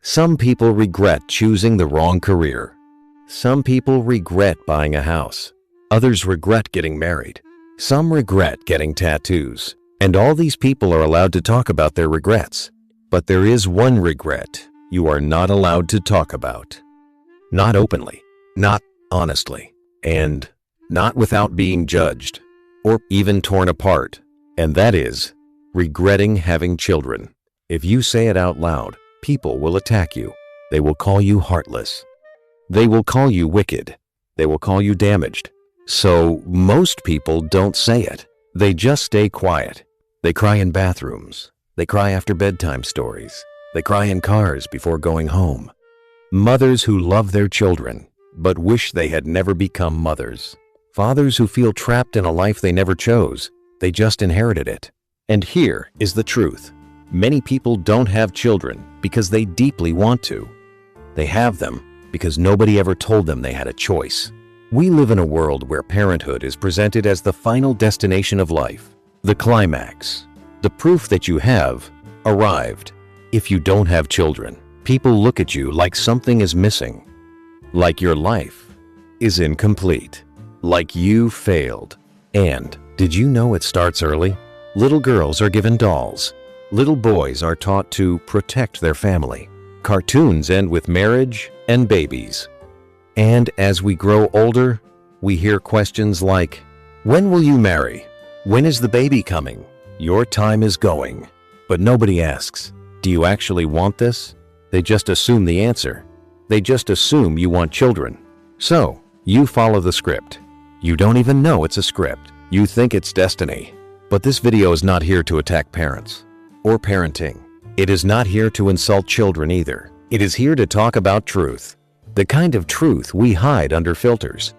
Some people regret choosing the wrong career. Some people regret buying a house. Others regret getting married. Some regret getting tattoos. And all these people are allowed to talk about their regrets. But there is one regret you are not allowed to talk about. Not openly, not honestly, and not without being judged or even torn apart. And that is regretting having children. If you say it out loud, people will attack you. They will call you heartless. They will call you wicked. They will call you damaged. So most people don't say it. They just stay quiet. They cry in bathrooms. They cry after bedtime stories. They cry in cars before going home. Mothers who love their children, but wish they had never become mothers. Fathers who feel trapped in a life they never chose. They just inherited it. And here is the truth. Many people don't have children because they deeply want to. They have them because nobody ever told them they had a choice. We live in a world where parenthood is presented as the final destination of life, the climax, the proof that you have arrived. If you don't have children, people look at you like something is missing, like your life is incomplete, like you failed. And did you know it starts early? Little girls are given dolls. Little boys are taught to protect their family. Cartoons end with marriage and babies. And as we grow older, we hear questions like, when will you marry? When is the baby coming? Your time is going. But nobody asks, do you actually want this? They just assume the answer. They just assume you want children. So, you follow the script. You don't even know it's a script. You think it's destiny. But this video is not here to attack parents or parenting. It is not here to insult children either. It is here to talk about truth. The kind of truth we hide under filters,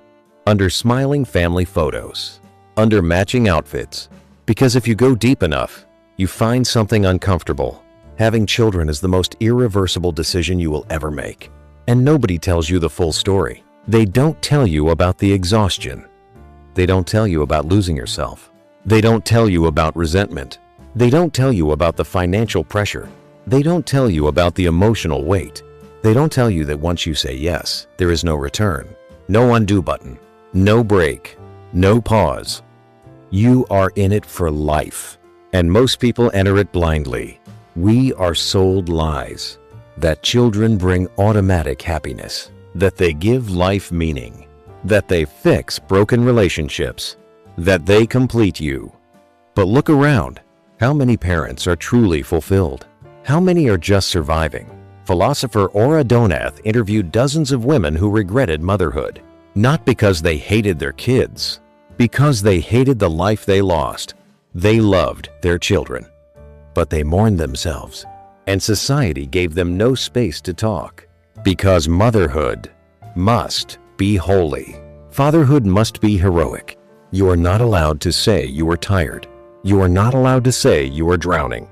under smiling family photos, under matching outfits. Because if you go deep enough, you find something uncomfortable. Having children is the most irreversible decision you will ever make. And nobody tells you the full story. They don't tell you about the exhaustion. They don't tell you about losing yourself. They don't tell you about resentment. They don't tell you about the financial pressure. They don't tell you about the emotional weight. They don't tell you that once you say yes, there is no return, no undo button, no break, no pause. You are in it for life, and most people enter it blindly. We are sold lies that children bring automatic happiness, that they give life meaning, that they fix broken relationships, that they complete you. But look around. How many parents are truly fulfilled? How many are just surviving? Philosopher Ora Donath interviewed dozens of women who regretted motherhood, not because they hated their kids, because they hated the life they lost. They loved their children, but they mourned themselves, and society gave them no space to talk. Because motherhood must be holy. Fatherhood must be heroic. You are not allowed to say you are tired. You are not allowed to say you are drowning.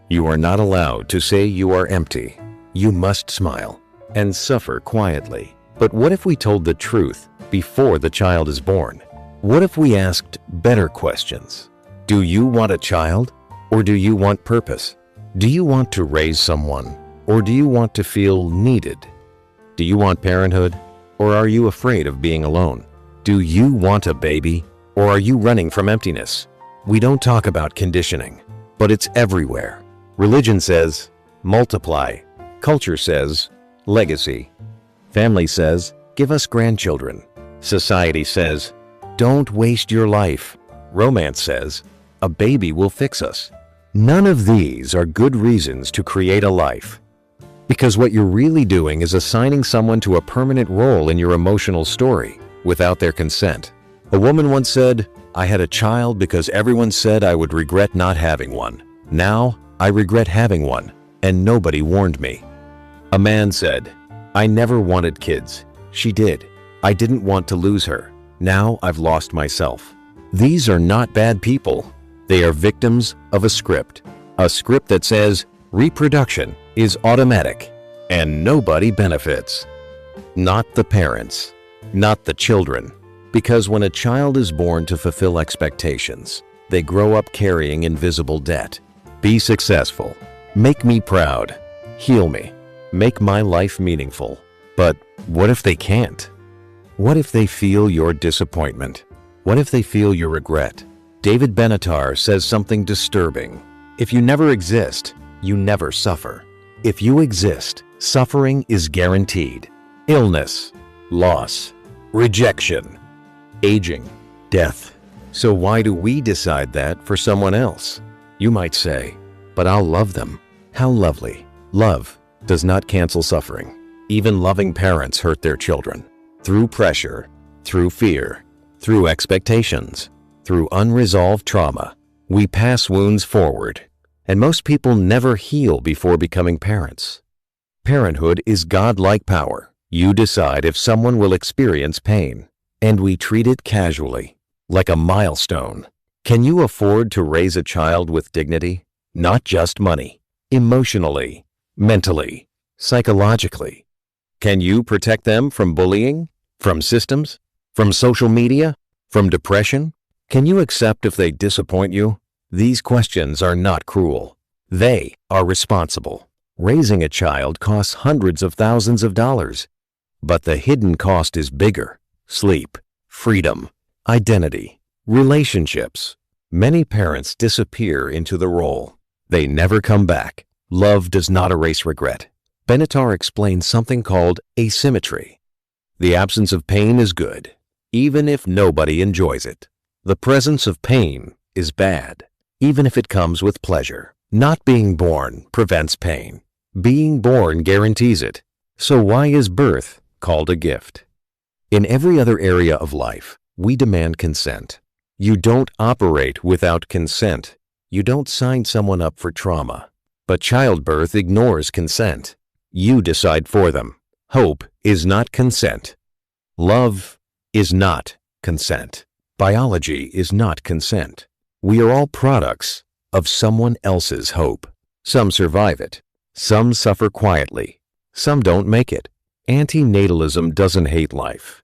You are not allowed to say you are empty. You must smile and suffer quietly. But what if we told the truth before the child is born? What if we asked better questions? Do you want a child, or do you want purpose? Do you want to raise someone, or do you want to feel needed? Do you want parenthood, or are you afraid of being alone? Do you want a baby, or are you running from emptiness? We don't talk about conditioning, but it's everywhere. Religion says, multiply. Culture says, legacy. Family says, give us grandchildren. Society says, don't waste your life. Romance says, a baby will fix us. None of these are good reasons to create a life. Because what you're really doing is assigning someone to a permanent role in your emotional story without their consent. A woman once said, I had a child because everyone said I would regret not having one. Now, I regret having one, and nobody warned me. A man said, I never wanted kids. She did. I didn't want to lose her. Now I've lost myself. These are not bad people. They are victims of a script that says reproduction is automatic and nobody benefits. Not the parents, not the children. Because when a child is born to fulfill expectations, they grow up carrying invisible debt. Be successful. Make me proud. Heal me. make my life meaningful. But what if they can't? What if they feel your disappointment? What if they feel your regret? David Benatar says something disturbing. If you never exist, you never suffer. If you exist, suffering is guaranteed. Illness, loss, rejection, aging, death. So why do we decide that for someone else? You might say, but I'll love them. How lovely. Love does not cancel suffering. Even loving parents hurt their children. Through pressure, through fear, through expectations, through unresolved trauma, we pass wounds forward. And most people never heal before becoming parents. Parenthood is God-like power. You decide if someone will experience pain, and we treat it casually, like a milestone. Can you afford to raise a child with dignity? Not just money. Emotionally, mentally, psychologically. Can you protect them from bullying, from systems, from social media, from depression? Can you accept if they disappoint you? These questions are not cruel. They are responsible. Raising a child costs hundreds of thousands of dollars. But the hidden cost is bigger. Sleep, freedom, identity, relationships. Many parents disappear into the role. They never come back. Love does not erase regret. Benatar explains something called asymmetry. The absence of pain is good, even if nobody enjoys it. The presence of pain is bad, even if it comes with pleasure. Not being born prevents pain. Being born guarantees it. So why is birth called a gift? In every other area of life, we demand consent. You don't operate without consent. You don't sign someone up for trauma. But childbirth ignores consent. You decide for them. Hope is not consent. Love is not consent. Biology is not consent. We are all products of someone else's hope. Some survive it. Some suffer quietly. Some don't make it. Antinatalism doesn't hate life.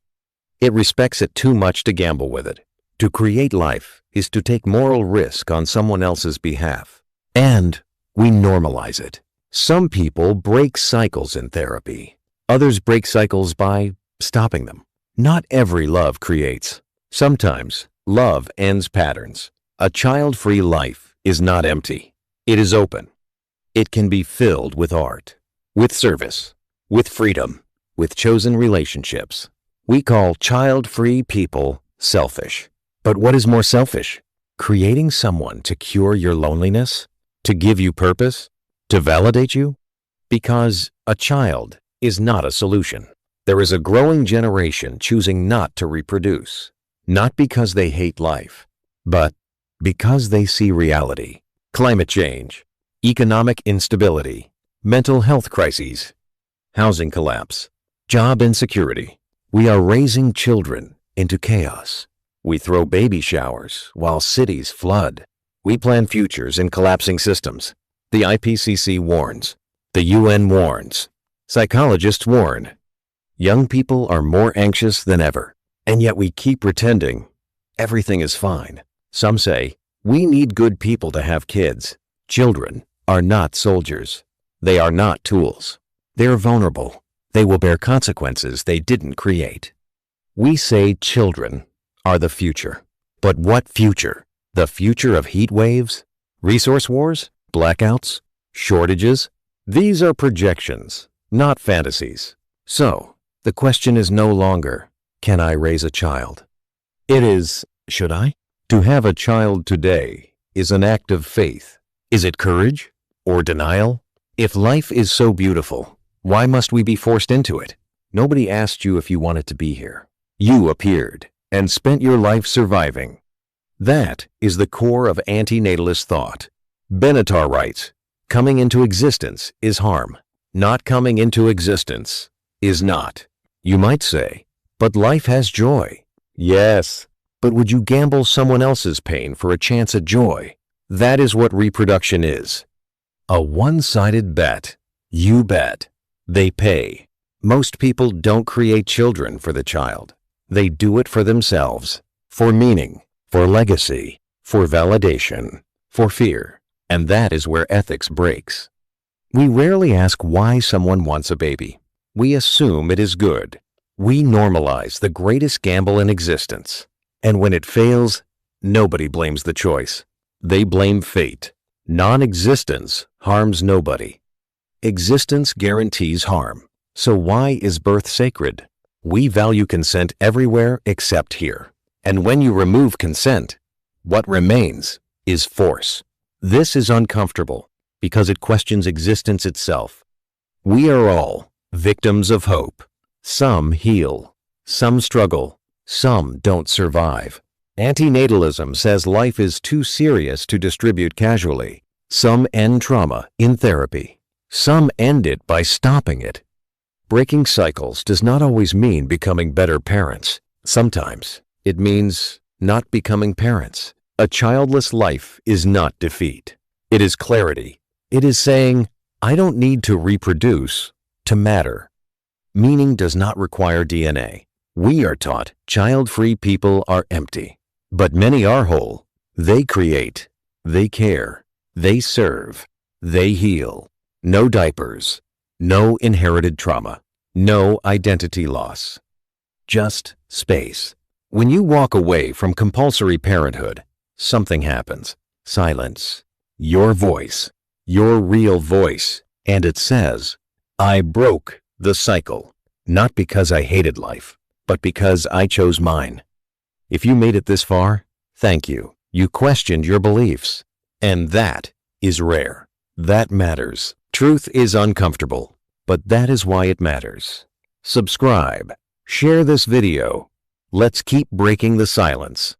It respects it too much to gamble with it. To create life is to take moral risk on someone else's behalf. And we normalize it. Some people break cycles in therapy. Others break cycles by stopping them. Not every love creates. Sometimes love ends patterns. A child-free life is not empty. It is open. It can be filled with art, with service, with freedom, with chosen relationships. We call child-free people selfish. But what is more selfish? Creating someone to cure your loneliness? To give you purpose? To validate you? Because a child is not a solution. There is a growing generation choosing not to reproduce, not because they hate life, but because they see reality. Climate change, economic instability, mental health crises, housing collapse, job insecurity. We are raising children into chaos. We throw baby showers while cities flood. We plan futures in collapsing systems. The IPCC warns. The UN warns. Psychologists warn. Young people are more anxious than ever, and yet we keep pretending everything is fine. Some say, we need good people to have kids. Children are not soldiers. They are not tools. They're vulnerable. They will bear consequences they didn't create. We say children are the future. But what future? The future of heat waves? Resource wars? Blackouts? Shortages? These are projections, not fantasies. So, the question is no longer, can I raise a child? It is, should I? To have a child today is an act of faith. Is it courage or denial? If life is so beautiful, why must we be forced into it? Nobody asked you if you wanted to be here. You appeared and spent your life surviving. That is the core of antinatalist thought. Benatar writes, coming into existence is harm. Not coming into existence is not. You might say, but life has joy. Yes, but would you gamble someone else's pain for a chance at joy? That is what reproduction is. A one-sided bet. You bet. They pay. Most people don't create children for the child. They do it for themselves, for meaning, for legacy, for validation, for fear. And that is where ethics breaks. We rarely ask why someone wants a baby. We assume it is good. We normalize the greatest gamble in existence. And when it fails, nobody blames the choice. They blame fate. Non-existence harms nobody. Existence guarantees harm. So why is birth sacred? We value consent everywhere except here. And when you remove consent, what remains is force. This is uncomfortable because it questions existence itself. We are all victims of hope. Some heal, some struggle, some don't survive. Antinatalism says life is too serious to distribute casually. Some end trauma in therapy. Some end it by stopping it. Breaking cycles does not always mean becoming better parents. Sometimes it means not becoming parents. A childless life is not defeat. It is clarity. It is saying, I don't need to reproduce to matter. Meaning does not require DNA. We are taught child-free people are empty. But many are whole. They create. They care. They serve. They heal. No diapers. No inherited trauma. No identity loss. Just space. When you walk away from compulsory parenthood, something happens. Silence. Your voice. Your real voice. And it says, I broke the cycle. Not because I hated life, but because I chose mine. If you made it this far, thank you. You questioned your beliefs. And that is rare. That matters. Truth is uncomfortable, but that is why it matters. Subscribe. Share this video. Let's keep breaking the silence.